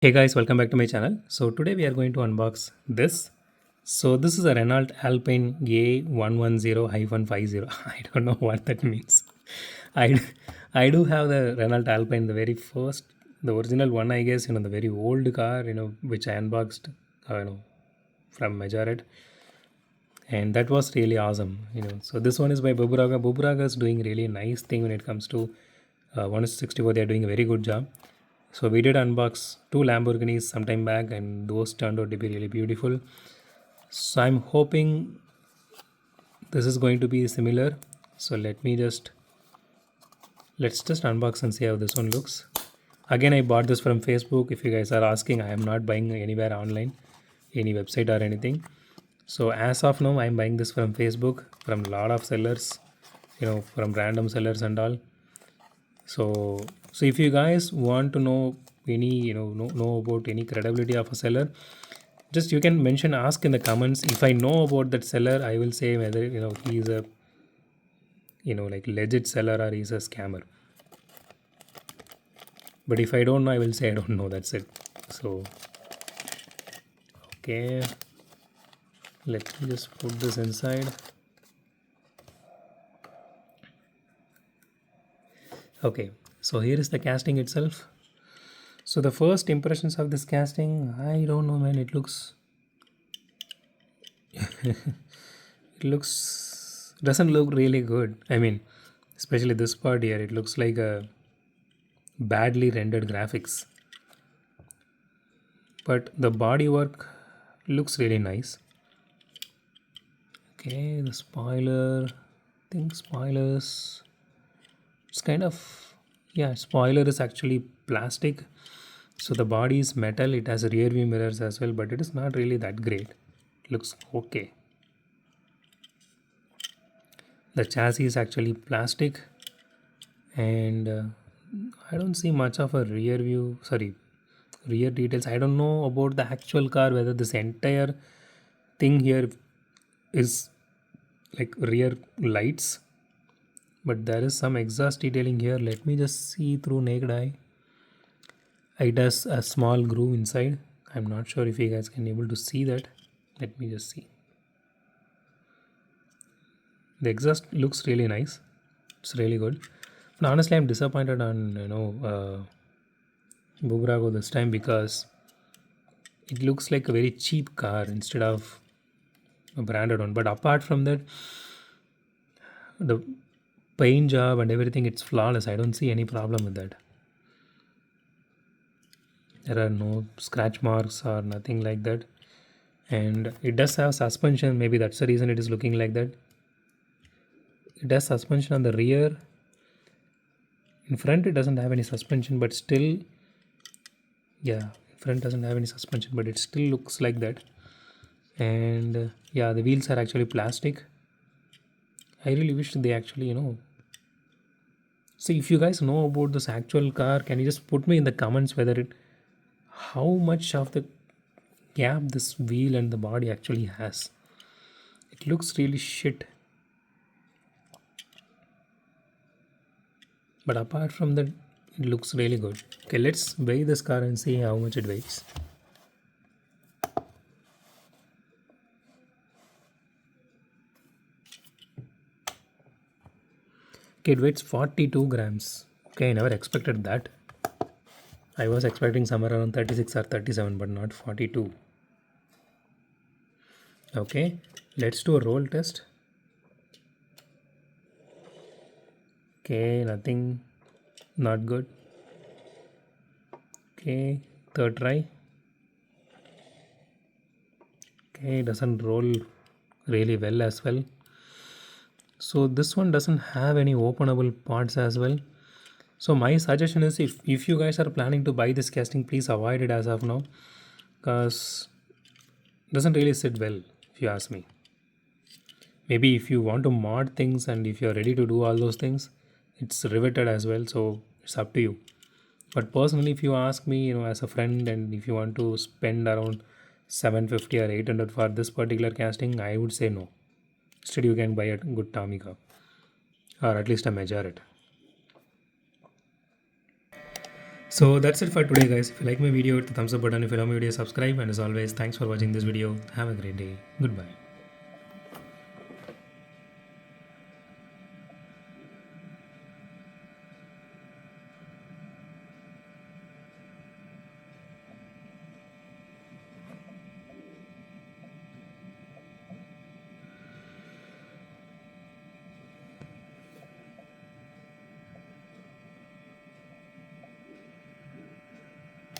Hey guys, welcome back to my channel. So today we are going to unbox this. So this is a Renault Alpine A110-50. I don't know what that means. I I do have the Renault Alpine, the very first, the original one, I guess, the very old car, which I unboxed, from Majorette, and that was really awesome. So this one is by Bburago. Bburago is doing really nice thing when it comes to 164. They are doing a very good job. So we did unbox two Lamborghinis sometime back, and those turned out to be really beautiful. So I'm hoping this is going to be similar. So let's just unbox and see how this one looks. Again, I bought this from Facebook. If you guys are asking, I am not buying anywhere online, any website or anything. So as of now, I'm buying this from Facebook, from a lot of sellers, from random sellers and all. So if you guys want to know any, know about any credibility of a seller, just you can mention, ask in the comments. If I know about that seller, I will say whether he's a like legit seller or he's a scammer. But if I don't know, I will say I don't know. That's it. So okay, let me just put this inside. Okay, so here is the casting itself. So the first impressions of this casting, I don't know, man. It looks doesn't look really good. I mean, especially this part here, it looks like a badly rendered graphics. But the body work looks really nice. Okay, the spoiler. I think spoilers. It's kind of, yeah. Spoiler is actually plastic. So the body is metal. It has rear view mirrors as well, but it is not really that great. It looks okay. The chassis is actually plastic, and I don't see much of a rear details. I don't know about the actual car whether this entire thing here is like rear lights, but there is some exhaust detailing here. Let me just see through naked eye. It has a small groove inside. I'm not sure if you guys can able to see that. Let me just see. The exhaust looks really nice. It's really good. But honestly, I'm disappointed on Bburago this time because it looks like a very cheap car instead of a branded one. But apart from that, the paint job and everything, it's flawless. I don't see any problem with that. There are no scratch marks or nothing like that. And it does have suspension. Maybe that's the reason it is looking like that. It has suspension on the rear. In front, it doesn't have any suspension, but still, yeah, in front doesn't have any suspension, but it still looks like that. And yeah, the wheels are actually plastic. I really wish they actually, see, if you guys know about this actual car, can you just put me in the comments whether how much of the gap this wheel and the body actually has. It looks really shit. But apart from that, it looks really good. Okay, let's weigh this car and see how much it weighs. Okay, it weighs 42 grams. Okay, I never expected that. I was expecting somewhere around 36 or 37, but not 42. Okay, let's do a roll test. Okay, nothing, not good. Okay, third try. Okay, doesn't roll really well as well. So this one doesn't have any openable parts as well. So my suggestion is, if you guys are planning to buy this casting, please avoid it as of now, because it doesn't really sit well, if you ask me. Maybe if you want to mod things and if you're ready to do all those things, it's riveted as well, so it's up to you. But personally, if you ask me, as a friend, and if you want to spend around 750 or 800 for this particular casting, I would say no. Instead, you can buy a good Tomica, or at least a Majorette. So that's it for today, guys. If you like my video, hit the thumbs up button. If you love my video, subscribe. And as always, thanks for watching this video. Have a great day. Goodbye.